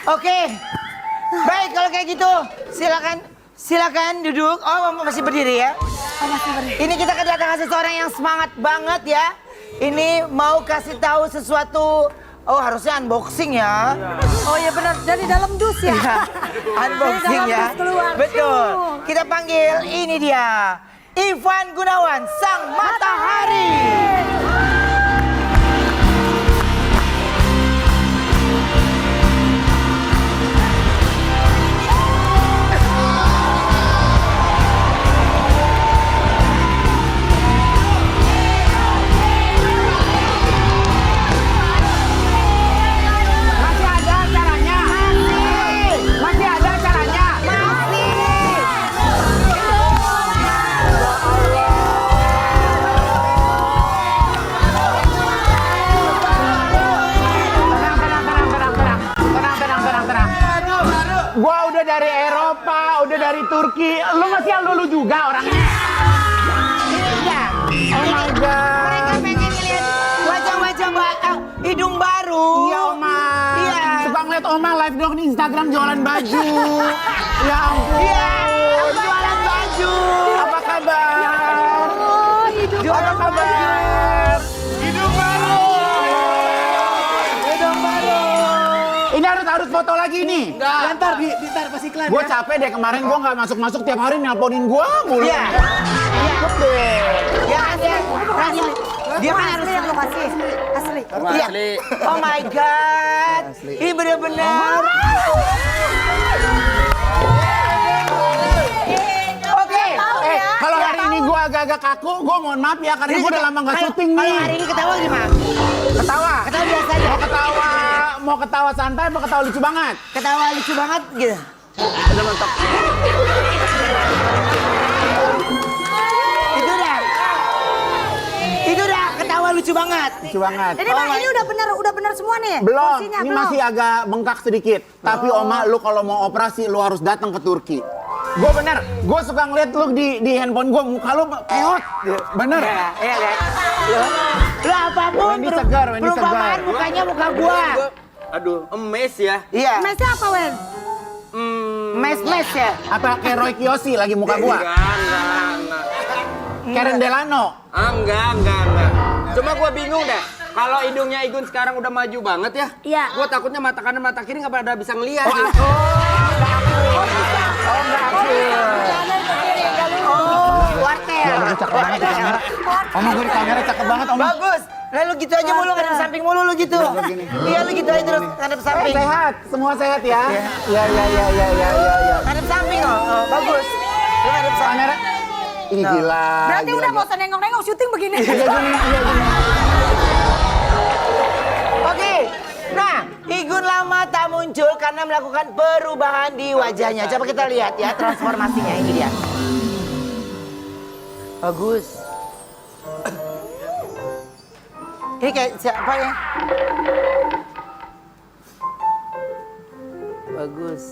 Oke. Baik kalau kayak gitu, silakan duduk. Oh, masih berdiri ya? Oh, masih berdiri. Ini kita kedatangan seseorang yang semangat banget ya. Ini mau kasih tahu sesuatu. Oh, harusnya unboxing ya. Oh ya benar, dari dalam dus ya. Unboxing Dari dalam ya. dus keluar. Betul. Kita panggil ini dia. Ivan Gunawan, Sang Matahari. Gua udah dari Eropa, udah dari Turki. Lu masih lulu juga orangnya. Iya. Oh my god. Mereka pengen lihat wajah-wajah hidung baru. Iya, Oma. Iya. Suka ngeliat Oma live dong di Instagram jualan baju. Ya ampun. Iya. Jualan baju. Apa kabar? Oh, hidup Apa kabar? Hidung baru. Hidung baru. Ini harus foto lagi nih. Enggak. Ntar pas iklan Gue ya. capek deh kemarin gue nggak masuk tiap hari nelponin gue mulu. Iya. Ikut deh. Ya ada. Dia kan harus yang lo kasih. Asli. Iya. Oh my god. Ini benar-benar. Oke. Kalau hari ini gue agak-agak kaku, gue mohon maaf ya karena gue udah lama nggak syuting nih. Kalau hari ini ketawa gimana? Ketawa. Ketawa biasa aja. Mau ketawa santai, mau ketawa lucu banget. Ketawa lucu banget gitu. Udah mantap. Itu dah ketawa lucu banget. Lucu banget. Ini Bang, ini udah benar semua nih. Belum, Porsinya ini belum. masih agak bengkak sedikit. Tapi Oma, lu kalau mau operasi, lu harus datang ke Turki. Gue bener, gue suka ngeliat lu di handphone gue, muka lu keot. Bener. Iya kan? Lo apapun Wendy segar, Wendy perumpamaan segar. mukanya muka gua. Aduh, emes ya. Iya. Mesnya apa, Wen? Mes ya. Apa kayak Roy Kiyoshi lagi muka gua? Enggak. Karen Delano. Enggak. Cuma gua bingung deh. Kalau hidungnya Igun sekarang udah maju banget ya. Iya. Gua takutnya mata kanan mata kiri nggak pada bisa ngelihat. Wartel. Cakep banget di kamera. Oma gue di kamera cakep banget, Oma. Bagus. Lalu gitu aja mulu ngadep samping mulu lu gitu. Iya lu gitu aja terus ngadep samping. Sehat, semua sehat ya. Iya. Ngadep samping oh. Bagus. Lu ngadep samping. Kamera. Ini gila. Berarti gila, udah gila. mau nengok-nengok syuting begini. Iya gini. Oke. Nah, Igun lama tak muncul karena melakukan perubahan di wajahnya. Coba kita lihat ya transformasinya ini dia. Bagus. Ini kayak siapa ya? Bagus.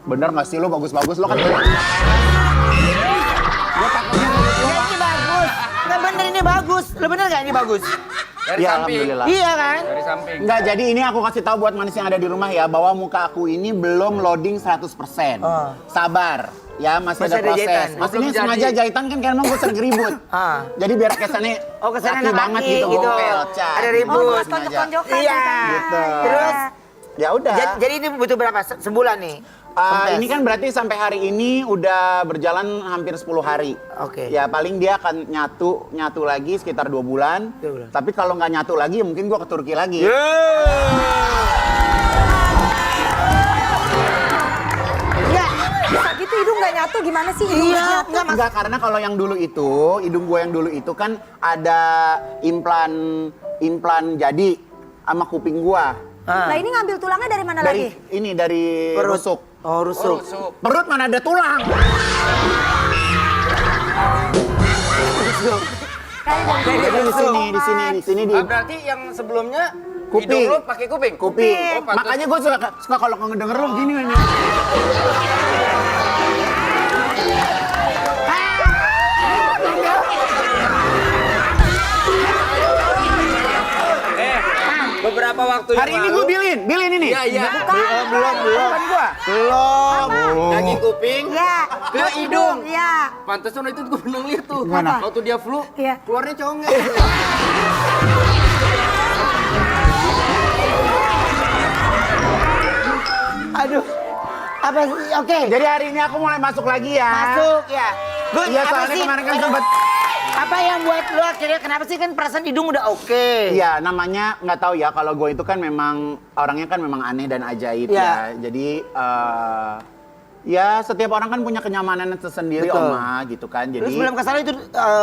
Bener nggak sih lo bagus-bagus lo kan? Ya, ini bagus. Nggak bener ini bagus. Lo bener nggak ini bagus? Dari Ya, samping. alhamdulillah. Iya kan? Dari samping. Enggak, jadi ini aku kasih tahu buat manis yang ada di rumah ya, bahwa muka aku ini belum loading 100%. Oh. Sabar. Ya, masih ada Masih ada proses. jahitan. Mas ini Belum sengaja jadi. jahitan kan karena emang gue sering ribut. Ah. Jadi biar kesannya Oh, kesannya laki anak banget laki gitu. gitu. Gokil, Cak. Ada Oh, ribut. buat Sengaja. tonjok-tonjokan. Iya. Gitu. Terus Ya udah. jadi ini butuh berapa? Sebulan nih? Kempes. Ini kan berarti sampai hari ini udah berjalan hampir 10 hari. Oke. Ya paling dia akan nyatu lagi sekitar 2 bulan. 2 bulan. Tapi kalau nggak nyatu lagi mungkin gua ke Turki lagi. Enggak. Bisa gitu hidung nggak nyatu gimana sih? Hidung nggak nyatu? Enggak, Enggak, karena kalau yang dulu itu, hidung gua yang dulu itu kan ada implan jadi sama kuping gua. Nah ini ngambil tulangnya dari mana Dari lagi? dari Perut. rusuk. Oh, rusuk. Perut mana ada tulang? Jadi di sini di Berarti yang sebelumnya Kuping. hidung lu pakai kuping? kuping. Oh, pantes. Makanya gue suka kalau ngedenger lu gini nih. Beberapa waktu Hari ini gue bilin ini. Iya, iya. Belum. Kan gua? Belum. Daging kuping Iya. ke hidung. Iya. Pantesan itu gue pernah lihat tuh. Gimana? Waktu dia flu, Iya. keluarnya conge. Aduh. Apa sih? Oke. Jadi hari ini aku mulai masuk lagi ya. Masuk ya. Gue Iya, soalnya kemarin kan sempet. Apa yang buat lu akhirnya kenapa sih kan perasaan hidung udah oke? Iya, namanya nggak tahu ya. Kalau gue itu kan memang orangnya kan memang aneh dan ajaib Iya. ya. Jadi ya setiap orang kan punya kenyamanan tersendiri, Betul. Oma, gitu kan. Terus Jadi sebelum kesana itu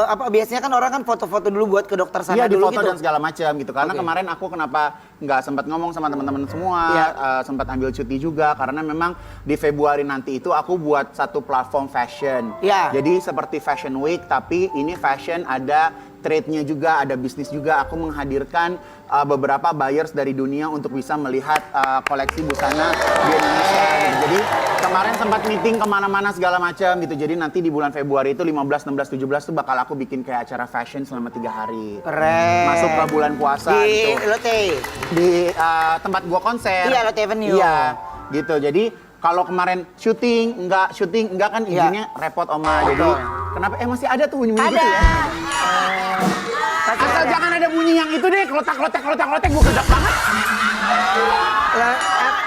apa biasanya kan orang kan foto-foto dulu buat ke dokter sana iya, di dulu foto gitu. dan segala macam gitu. Karena Oke. kemarin aku kenapa nggak sempat ngomong sama teman-teman semua, Iya. sempat ambil cuti juga karena memang di Februari nanti itu aku buat satu platform fashion. Iya. Jadi seperti Fashion Week, tapi ini fashion ada trade-nya juga, ada bisnis juga. Aku menghadirkan beberapa buyers dari dunia untuk bisa melihat koleksi busana di Indonesia. Jadi kemarin sempat meeting kemana-mana segala macam gitu. Jadi nanti di bulan Februari itu 15, 16, 17 tuh bakal aku bikin kayak acara fashion selama 3 hari. Keren. Masuk ke bulan puasa Di gitu. Lotte. Di tempat gua konser. Iya, Lotte Avenue. Iya, gitu. Jadi kalau kemarin syuting enggak kan Iya. izinnya repot Oma. Jadi Betul. kenapa masih ada tuh bunyi-bunyi Ada. gitu ya? Asal jangan ada bunyi yang itu deh, klotak-klotek gua gedek banget.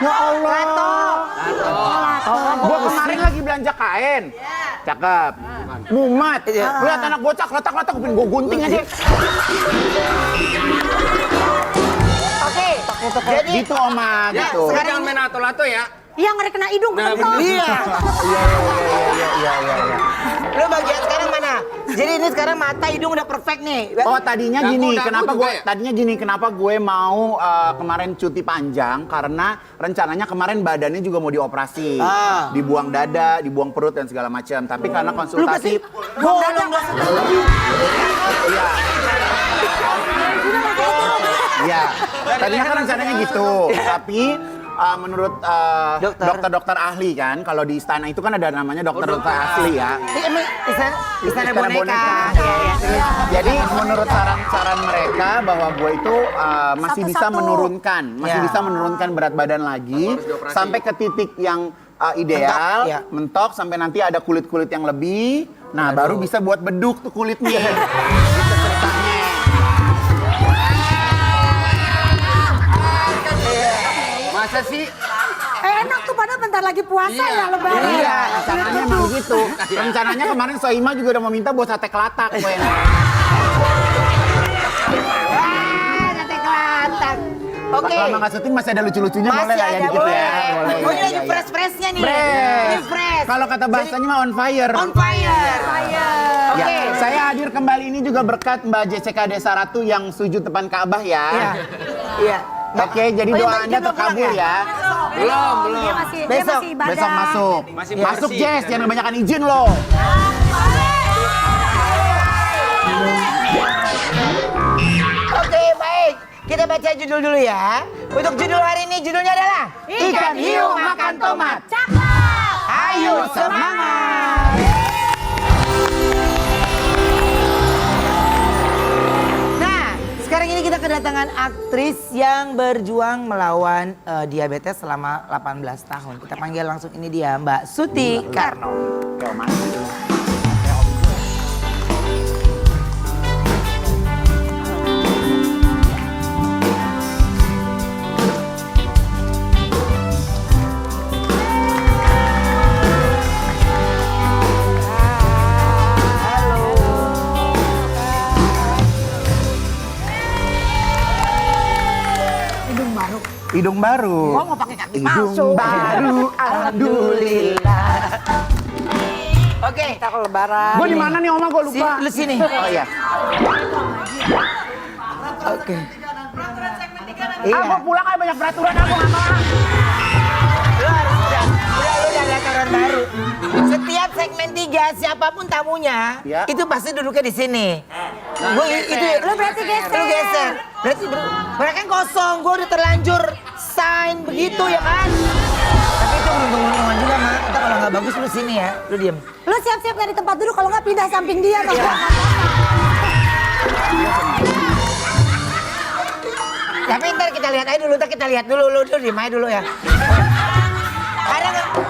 Ya Allah. Gua kemarin lagi belanja kain. Cakep. Mumat. Lihat anak bocah klotak-klotak, gua gunting aja. Oke. Jadi Gitu Oma, Ya, gitu. sekarang jangan main lato-lato ya. Iya, ngeri kena hidung Nah, kepentok. iya. Iya. Lu bagian sekarang mana? Jadi ini sekarang mata hidung udah perfect nih. Oh tadinya Dagu- gini, dagu kenapa juga gue ya? tadinya gini, kenapa gue mau kemarin cuti panjang karena rencananya kemarin badannya juga mau dioperasi, dibuang dada, dibuang perut dan segala macam. Tapi karena konsultasi, iya, tadinya kan rencananya gitu. Tapi menurut dokter-dokter ahli kan, kalau di istana itu kan ada namanya dokter-dokter asli ya. Ini emang istana boneka. boneka. Iya, iya. Jadi menurut saran mereka bahwa gue itu masih bisa menurunkan, Ya. bisa menurunkan berat badan lagi sampai ke titik yang ideal, Mentok, ya. mentok sampai nanti ada kulit-kulit yang lebih. Nah, baru bisa buat beduk tuh kulitnya. Gitu ceritanya. Masa sih? Enak tuh padahal bentar lagi puasa ya lebaran. Iya, rencananya emang gitu. Rencananya kemarin Soima juga udah mau minta buat sate kelatak gue. Sate kelatak. Oke. Lama nggak syuting masih ada lucu-lucunya, boleh lah ya ada, dikit ya. boleh. Oh, ini Iya, lagi iya. fresh-freshnya nih. Fresh. Ini fresh. Kalau kata bahasanya mah on fire. On fire. Ya, Oke. saya hadir kembali ini juga berkat Mbak Jessica Desa Ratu yang sujud depan Ka'bah ya. Iya. Iya. Oke, jadi Oh, iya, doa dia Anda belum pulang terkabul ya. Belum. Dia masih Besok. ibadah. Besok masuk. Masih Masuk bersih. Jess, jangan kebanyakan izin loh. Oke, baik. Kita baca judul dulu ya. Untuk judul hari ini judulnya adalah Ikan hiu makan tomat. Cakep. Ayo semangat. Nah, sekarang ini kita kedatangan aktris yang berjuang melawan diabetes selama 18 tahun. Kita panggil langsung ini dia, Mbak Suti Karno. Kayak Mas. Hidung baru. Oh, mau pakai kaki Hidung palsu. baru, alhamdulillah. Oke, kita ke lebaran. Gue di mana nih Oma? Gue lupa. Lu sini. Oh iya. Oke. Aku pulang kayak banyak peraturan, aku nggak mau. Lu harus udah ada aturan baru. Setiap segmen 3 siapapun tamunya Ya. itu pasti duduknya di sini. Gue itu Lu berarti geser. Lu geser. Berarti mereka kan kosong. Gue udah terlanjur sign begitu ya kan. Tapi itu beruntung-untungan juga mak. Ntar kalau nggak bagus lu sini ya. Lu diem. Lu siap-siap nyari tempat duduk kalau nggak pindah samping dia dong. Tapi ntar kita lihat aja dulu, lu diem aja dulu ya.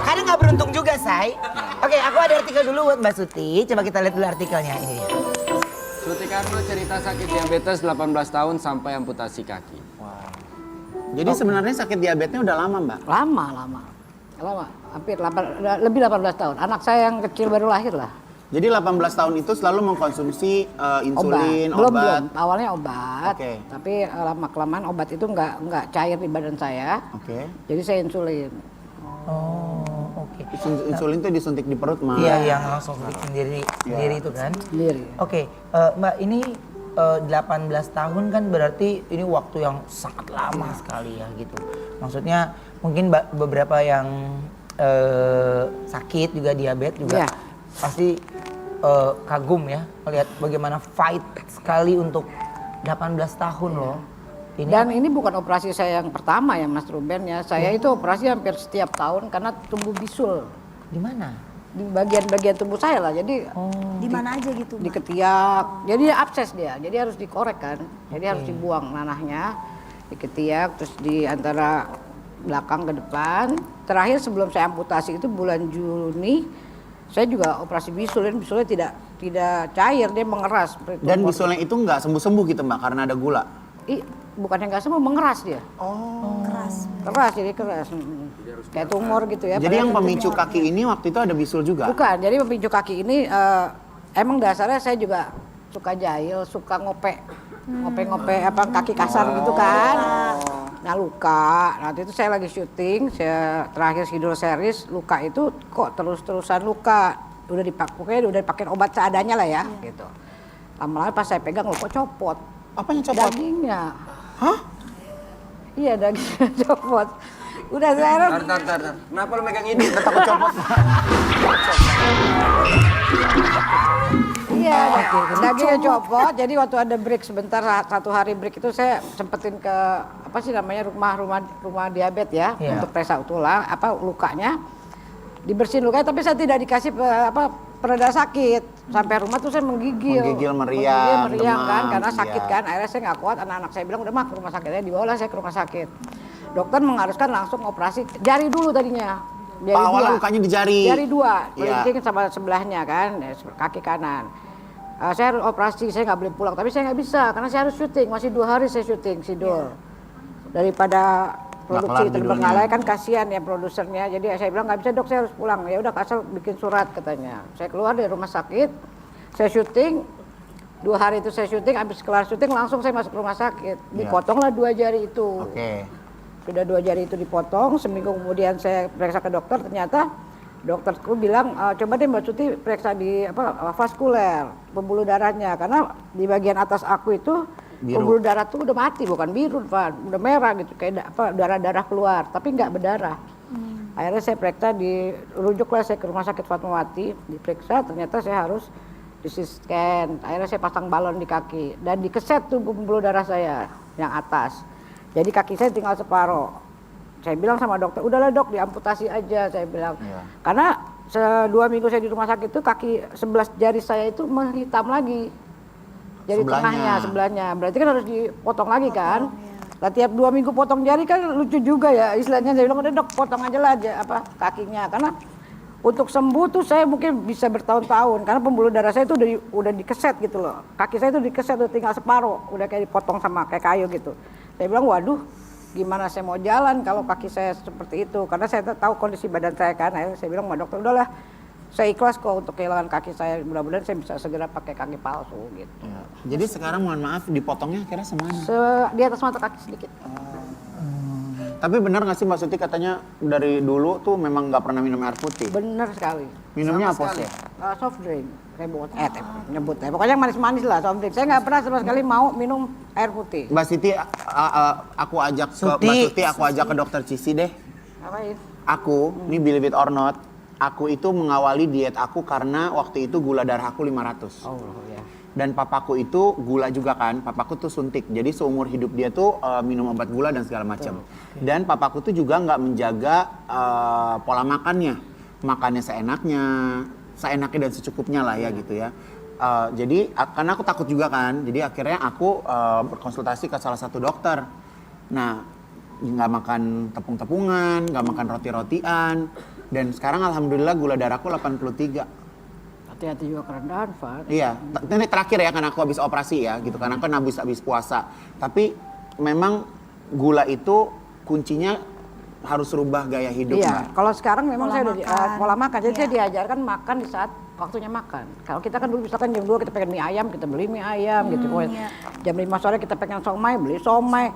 Kadang nggak beruntung juga, Say. Oke, aku ada artikel dulu buat Mbak Suti. Coba kita lihat dulu artikelnya ini. Suti Karno cerita sakit diabetes 18 tahun sampai amputasi kaki. Jadi sebenarnya sakit diabetesnya udah lama, Mbak? Lama. Hampir lebih 18 tahun. Anak saya yang kecil baru lahir lah. Jadi 18 tahun itu selalu mengkonsumsi insulin, Belum. obat. Awalnya obat. Oke. Tapi lama-kelamaan obat itu nggak cair di badan saya. Oke. Jadi saya insulin. Oh, oke. Insulin itu disuntik di perut, Mbak. Iya, yang langsung sendiri itu kan. Sendiri. Oke, Mbak, ini 18 tahun kan berarti ini waktu yang sangat lama sekali ya gitu. Maksudnya mungkin beberapa yang sakit juga diabetes juga Iya. pasti kagum ya melihat bagaimana fight sekali untuk 18 tahun loh. Dan ini bukan operasi saya yang pertama ya Mas Ruben ya. Saya itu operasi hampir setiap tahun karena tumbuh bisul Di mana? di bagian-bagian tubuh saya lah. Jadi Di mana aja gitu, di Mbak? ketiak. Jadi abses dia. Jadi harus dikorek kan. Jadi harus dibuang nanahnya. Di ketiak terus di antara belakang ke depan. Terakhir sebelum saya amputasi itu bulan Juni saya juga operasi bisul dan bisulnya tidak cair, dia mengeras. Dan bisulnya itu nggak sembuh-sembuh gitu, Mbak, karena ada gula. Bukannya nggak sembuh, mengeras dia. Keras, jadi keras. Kayak tumor gitu ya. Jadi yang padahal pemicu kaki ini waktu itu ada bisul juga? bukan, jadi pemicu kaki ini emang dasarnya saya juga suka jahil, suka ngope apa kaki kasar gitu kan. Nah luka, nanti itu saya lagi syuting, saya terakhir Sidul series, luka itu kok terus-terusan luka. Udah dipakai obat seadanya lah ya gitu. Lama-lama pas saya pegang kok copot. Apanya copot? Dagingnya. Hah? Iya dagingnya copot. Udah saya Tar. Kenapa lu megang ini? Takut copot. Iya, dagingnya copot. Jadi waktu ada break sebentar, 1 hari break itu saya sempetin ke apa sih namanya rumah diabetes ya untuk periksa tulang lukanya. Dibersihin lukanya tapi saya tidak dikasih pereda sakit. Sampai rumah tuh saya menggigil. Meriang, Kan demam, karena sakit iya. kan. Akhirnya saya nggak kuat, anak-anak saya bilang udah mah ke rumah sakitnya, dibawalah saya ke rumah sakit. Dokter mengharuskan langsung operasi jari dulu tadinya. Jari Awalnya dua. lukanya di jari. Jari 2, Iya. kelingking sama sebelahnya kan, kaki kanan. Saya harus operasi, saya nggak boleh pulang, tapi saya nggak bisa karena saya harus syuting, masih 2 hari saya syuting Sidul. Daripada produksi kelar terbengkalai kan kasihan ya produsernya, jadi saya bilang nggak bisa dok, saya harus pulang. Ya udah asal bikin surat katanya. Saya keluar dari rumah sakit, saya syuting, 2 hari itu saya syuting, habis kelar syuting langsung saya masuk rumah sakit, dipotonglah 2 jari itu. Oke. Sudah 2 jari itu dipotong, seminggu kemudian saya periksa ke dokter, ternyata dokterku bilang coba deh Mbak Suti periksa di vaskuler, pembuluh darahnya, karena di bagian atas aku itu Biru. pembuluh darah tuh udah mati, bukan biru Pak, udah merah gitu kayak darah-darah keluar, tapi nggak berdarah. Akhirnya saya periksa, dirujuklah saya ke rumah sakit Fatmawati, diperiksa, ternyata saya harus di scan. Akhirnya saya pasang balon di kaki dan dikeset tuh pembuluh darah saya yang atas. Jadi kaki saya tinggal separuh. Saya bilang sama dokter, udahlah dok diamputasi aja, saya bilang. Karena 2 minggu saya di rumah sakit itu kaki 11 jari saya itu menghitam lagi. Jari sebelahnya. Berarti kan harus dipotong lagi kan. Lah tiap 2 minggu potong jari kan lucu juga ya istilahnya. Saya bilang udah dok potong aja lah kakinya. Karena untuk sembuh tuh saya mungkin bisa bertahun-tahun. Karena pembuluh darah saya itu udah dikeset gitu loh. Kaki saya itu dikeset udah tinggal separuh. Udah kayak dipotong sama kayak kayu gitu. Saya bilang waduh gimana saya mau jalan kalau kaki saya seperti itu. Karena saya tahu kondisi badan saya kan. Akhirnya saya bilang sama dokter udahlah saya ikhlas kok untuk kehilangan kaki saya. Mudah-mudahan saya bisa segera pakai kaki palsu gitu. Ya. Jadi sekarang mohon maaf dipotongnya kira semana? Di atas mata kaki sedikit. Tapi benar nggak sih Mbak Suti katanya dari dulu tuh memang nggak pernah minum air putih? Bener sekali. Minumnya apa sih? Soft drink, nyebutnya. Pokoknya yang manis-manis lah soft drink. Saya nggak pernah sama sekali mau minum air putih. Mbak Siti, aku ajak ke Mbak Suti, aku ajak ke dokter Cici deh. Ngapain? Aku, ini believe it or not, aku itu mengawali diet aku karena waktu itu gula darah aku 500. Oh ya. Dan papaku itu gula juga kan, papaku tuh suntik. Jadi seumur hidup dia tuh minum obat gula dan segala macam. Dan papaku tuh juga nggak menjaga pola makannya. Makannya seenaknya dan secukupnya lah ya gitu ya. Jadi karena aku takut juga kan, jadi akhirnya aku berkonsultasi ke salah satu dokter. Nah, nggak makan tepung-tepungan, nggak makan roti-rotian. Dan sekarang alhamdulillah gula darahku 83. Hati-hati juga kerendahan, Pak. Iya, ini terakhir ya karena aku habis operasi ya gitu. Karena kan habis puasa. Tapi memang gula itu kuncinya harus rubah gaya hidup. Iya, Mbak. kalau sekarang memang Pola saya udah makan. pola makan. Jadi Iya. saya diajarkan makan di saat waktunya makan. Kalau kita kan dulu misalkan jam 2 kita pengen mie ayam, kita beli mie ayam gitu. iya. Jam 5 sore kita pengen somai, beli somai.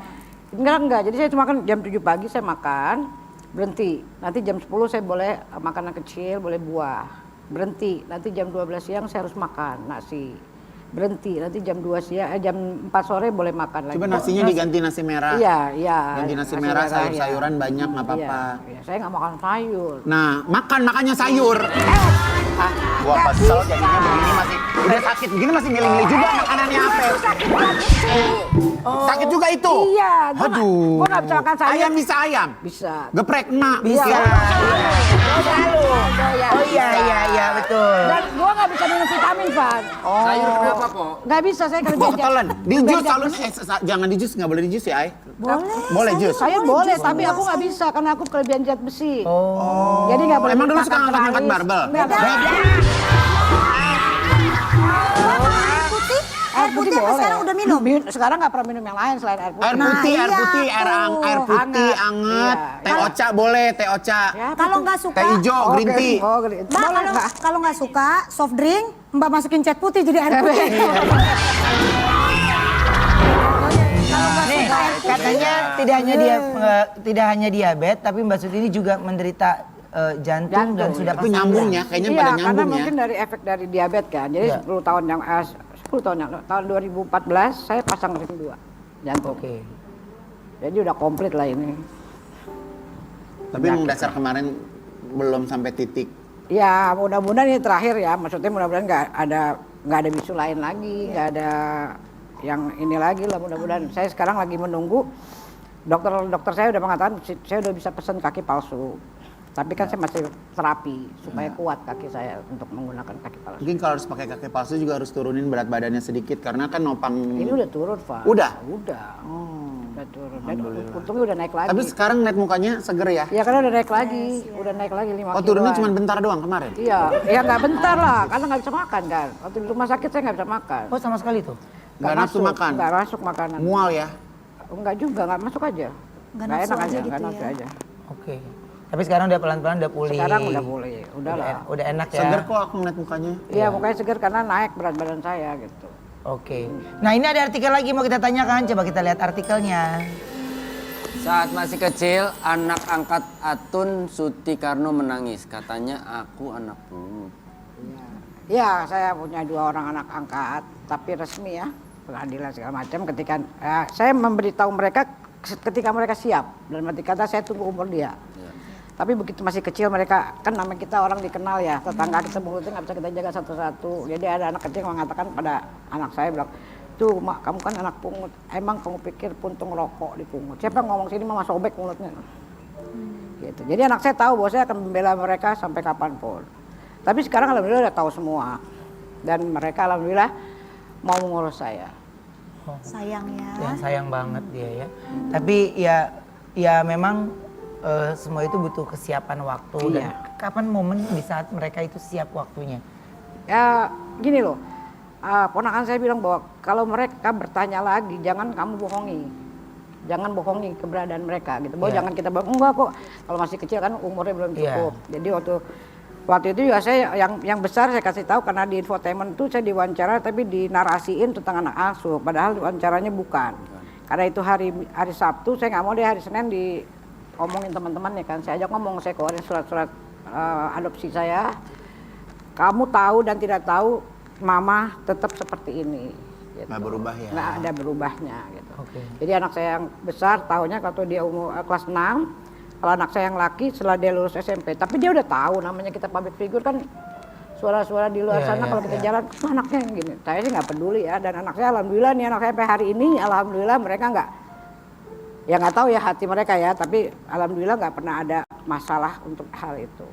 Enggak. Jadi saya cuma makan jam 7 pagi saya makan, berhenti. Nanti jam 10 saya boleh makanan kecil, boleh buah. Berhenti. Nanti jam 12 siang saya harus makan nasi. Berhenti. Nanti jam 2 siang, jam 4 sore boleh makan lagi. Coba nasinya diganti nasi merah. Iya. Ganti nasi merah, sayur-sayuran iya. banyak nggak apa-apa. Iya, saya nggak makan sayur. Nah, makanya sayur. Gua kesel jadinya begini masih udah sakit begini masih milih-milih juga makanannya apa. Sakit juga itu. Iya, gua nggak bisa makan sayur. Ayam bisa ayam. Bisa. Geprek enak. Bisa. Selalu. Oh iya betul. Dan gua nggak bisa minum vitamin, Van. Sayur kenapa, Po? Nggak bisa, saya kerja. Gua ketelan. Di jus selalu jangan di jus, nggak boleh di jus ya, Ay. Boleh jus. Saya boleh, tapi aku nggak bisa karena aku kelebihan zat besi. Jadi nggak boleh. Emang dulu suka makan ngangkat teralis. barbel? Nggak. Air putih apa sekarang udah minum? Sekarang nggak pernah minum yang lain selain air putih. Air putih, Nah, air iya putih, tuh. air putih, anget. Iya. Teh oca boleh, teh oca. Ya, Kalau nggak suka, Teh hijau, green tea. Oh, green tea. Mbak, Boleh, kalau Mbak. kalau nggak suka soft drink, Mbak masukin cat putih jadi air putih. Nih, katanya tidak hanya diabetes, tapi Mbak Suti ini juga menderita jantung dan sudah Itu nyambung ya, kayaknya pada Iya, karena nyambung ya. mungkin dari efek dari diabetes kan. Jadi Iya. 10 tahun yang tahun 2014 saya pasang ring 2 jantung. Oke. Jadi udah komplit lah ini. Tapi emang dasar kemarin belum sampai titik. Ya mudah-mudahan ini terakhir ya. Maksudnya mudah-mudahan nggak ada bisu lain lagi, nggak ada yang ini lagi lah mudah-mudahan. Saya sekarang lagi menunggu dokter saya udah mengatakan saya udah bisa pesan kaki palsu. Tapi kan saya masih terapi supaya kuat kaki saya untuk menggunakan kaki palsu. Mungkin kalau harus pakai kaki palsu juga harus turunin berat badannya sedikit karena kan nopang. Ini udah turun, Pak. Udah? Udah. Udah turun. Dan untungnya udah naik lagi. Tapi sekarang lihat mukanya seger ya. Ya karena udah naik lagi. Udah naik lagi 5 kilo. Oh turunnya cuma bentar doang kemarin. Iya, ya nggak bentar lah, karena nggak bisa makan kan. Waktu di rumah sakit saya nggak bisa makan. Oh sama sekali tuh. Nggak nafsu makan. Nggak masuk makanan. Mual ya. Enggak juga, nggak masuk aja. Nggak nafsu enak aja nggak gitu nafsu ya. aja. Oke. Tapi sekarang udah pelan-pelan udah pulih. Sekarang udah boleh, udah lah. Udah enak ya. Seger kok aku ngeliat mukanya. Iya, mukanya segar karena naik berat badan saya gitu. Oke. Nah ini ada artikel lagi mau kita tanyakan. Coba kita lihat artikelnya. Saat masih kecil, anak angkat Atun Suti Karno menangis. Katanya aku anak pungut. Iya, saya punya 2 orang anak angkat, tapi resmi ya, pengadilan segala macam. Ketika saya memberitahu mereka ketika mereka siap, dan arti kata saya tunggu umur dia. Tapi begitu masih kecil mereka, kan nama kita orang dikenal ya, tetangga kita mulutnya nggak bisa kita jaga satu-satu. Jadi ada anak kecil yang mengatakan pada anak saya bilang, tuh mak kamu kan anak pungut, emang kamu pikir puntung rokok dipungut? Siapa yang ngomong sini mama sobek mulutnya. Gitu. Jadi anak saya tahu bahwa saya akan membela mereka sampai kapanpun. Tapi sekarang alhamdulillah udah tahu semua. Dan mereka alhamdulillah mau mengurus saya. Sayang ya. Ya sayang banget dia ya. Tapi ya memang semua itu butuh kesiapan waktu dan Iya. kapan momen di saat mereka itu siap waktunya. Ya gini loh, ponakan saya bilang bahwa kalau mereka bertanya lagi jangan kamu bohongi. Jangan bohongi keberadaan mereka gitu. Bahwa Iya. jangan kita bilang enggak kok kalau masih kecil kan umurnya belum Iya. cukup. Jadi waktu itu juga saya yang besar saya kasih tahu karena di infotainment itu saya diwawancara tapi dinarasiin tentang anak asuh padahal wawancaranya bukan. Karena itu hari Sabtu saya nggak mau deh hari Senin diomongin teman-teman ya kan. Saya ajak ngomong, saya keluarin surat-surat adopsi saya. Kamu tahu dan tidak tahu mama tetap seperti ini. Gitu. Nggak berubah ya. Nggak ada berubahnya gitu. Oke. Jadi anak saya yang besar tahunya waktu dia umur kelas 6. Kalau anak saya yang laki setelah dia lulus SMP. Tapi dia udah tahu namanya kita public figure kan suara-suara di luar Iya, sana iya, kalau kita iya. jalan "Kok anaknya yang gini." Saya sih nggak peduli ya dan anak saya alhamdulillah nih anak saya sampai hari ini alhamdulillah mereka nggak tahu ya hati mereka ya tapi alhamdulillah nggak pernah ada masalah untuk hal itu.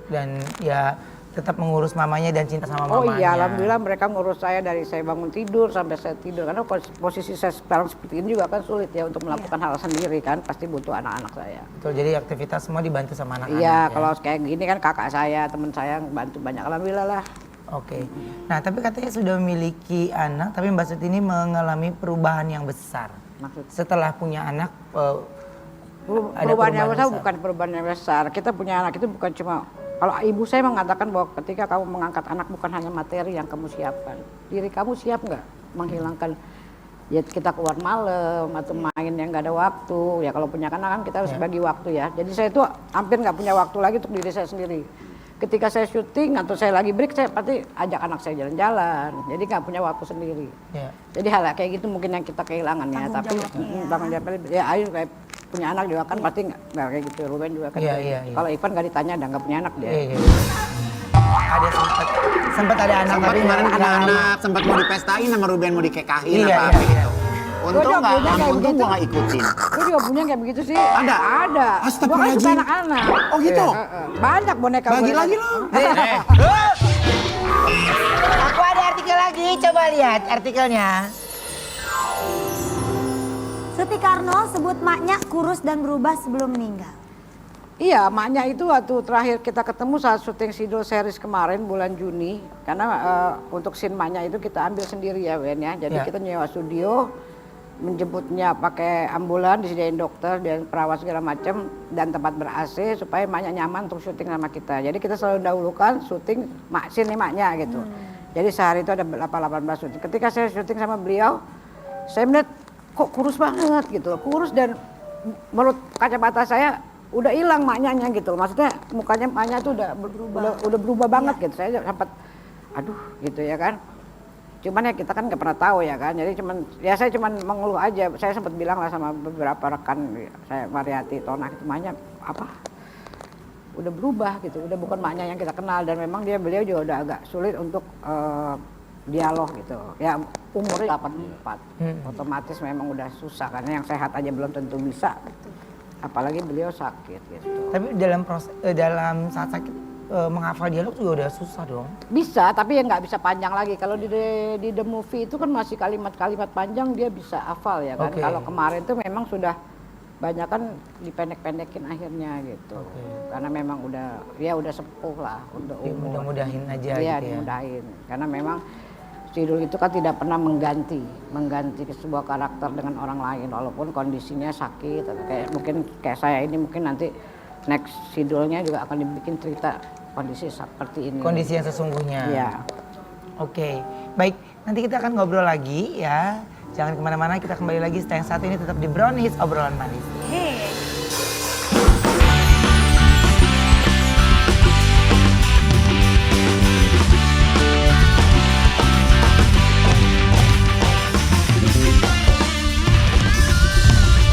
Dan ya tetap mengurus mamanya dan cinta sama Oh mamanya. iya, alhamdulillah mereka ngurus saya dari saya bangun tidur sampai saya tidur. Karena posisi saya sekarang seperti ini juga kan sulit ya untuk melakukan hal sendiri kan, pasti butuh anak-anak saya. Betul, jadi aktivitas semua dibantu sama anak-anak. Iya, ya? kalau kayak gini kan kakak saya, teman saya bantu banyak, alhamdulillah lah. Oke. Nah, tapi katanya sudah memiliki anak, tapi Mbak Suti ini mengalami perubahan yang besar. Maksud Setelah punya anak, ada perubahan yang besar besar. bukan perubahan yang besar. Kita punya anak itu bukan cuma, kalau ibu saya mengatakan bahwa ketika kamu mengangkat anak bukan hanya materi yang kamu siapkan. Diri kamu siap nggak menghilangkan, ya kita keluar malam atau main yang nggak ada waktu. Ya kalau punya anak kan kita harus bagi waktu ya. Jadi saya itu hampir nggak punya waktu lagi untuk diri saya sendiri. Ketika saya syuting atau saya lagi break, saya pasti ajak anak saya jalan-jalan. Jadi nggak punya waktu sendiri. Ya. Jadi hal kayak gitu mungkin yang kita kehilangan ya. Tapi tanggung jawabnya ya Ayu kayak punya anak juga kan pasti nggak kayak gitu. Ruben juga kan. Iya, kayak iya, gitu. iya. Kalau Ivan nggak ditanya udah nggak punya anak dia. Iya. Ada sempat ada anak Sempat tapi kemarin nggak ada lama. anak, sempat mau dipestain sama Ruben, mau dikekahin Iya, apa iya, gitu. iya. Untung Gua juga nggak, punya kayak untung begitu. gua nggak ikutin. Gue juga punya kayak begitu sih. Ada? Ada. Gua kan Astagfirullahaladzim. suka anak-anak. Oh gitu? Banyak boneka. Bagi lagi lo. Aku ada artikel lagi, coba lihat artikelnya. Suti Karno sebut maknya kurus dan berubah sebelum meninggal. Iya, maknya itu waktu terakhir kita ketemu saat syuting Sidul series kemarin bulan Juni. Karena untuk scene maknya itu kita ambil sendiri ya Ben ya. Jadi Ya. kita nyewa studio, menjemputnya pakai ambulan, disediain dokter dan perawat segala macam dan tempat ber-AC supaya maknya nyaman untuk syuting sama kita. Jadi kita selalu dahulukan syuting scene maknya gitu. Jadi sehari itu ada 18 syuting. Ketika saya syuting sama beliau, saya melihat kok kurus banget gitu. Kurus dan menurut kacamata saya udah hilang maknya gitu. Maksudnya mukanya maknya tuh udah berubah banget gitu. Saya sempat aduh gitu ya kan. Cuman ya kita kan nggak pernah tahu ya kan. Jadi saya cuman mengeluh aja. Saya sempat bilang lah sama beberapa rekan saya, Mariati, Tona, itu maknya apa? Udah berubah gitu. Udah bukan maknya yang kita kenal dan memang beliau juga udah agak sulit untuk dialog gitu. Ya umurnya 84. Otomatis memang udah susah karena yang sehat aja belum tentu bisa. Apalagi beliau sakit gitu. Tapi dalam saat sakit menghafal dialog juga udah susah dong. Bisa, tapi ya nggak bisa panjang lagi. Kalau di The Movie itu kan masih kalimat-kalimat panjang dia bisa hafal ya kan. Oke. Kalau kemarin tuh memang sudah banyak kan dipendek-pendekin akhirnya gitu. Karena memang udah sepuh lah untuk Ya, umur. mudah-mudahin aja Iya, gitu ya. dimudahin. Karena memang Sidul itu kan tidak pernah mengganti sebuah karakter dengan orang lain walaupun kondisinya sakit atau kayak saya ini mungkin nanti next Sidulnya juga akan dibikin cerita kondisi seperti ini. Kondisi yang sesungguhnya. Iya. Oke, baik. Nanti kita akan ngobrol lagi ya. Jangan kemana-mana, kita kembali lagi setelah yang saat ini tetap di Brownies, obrolan manis.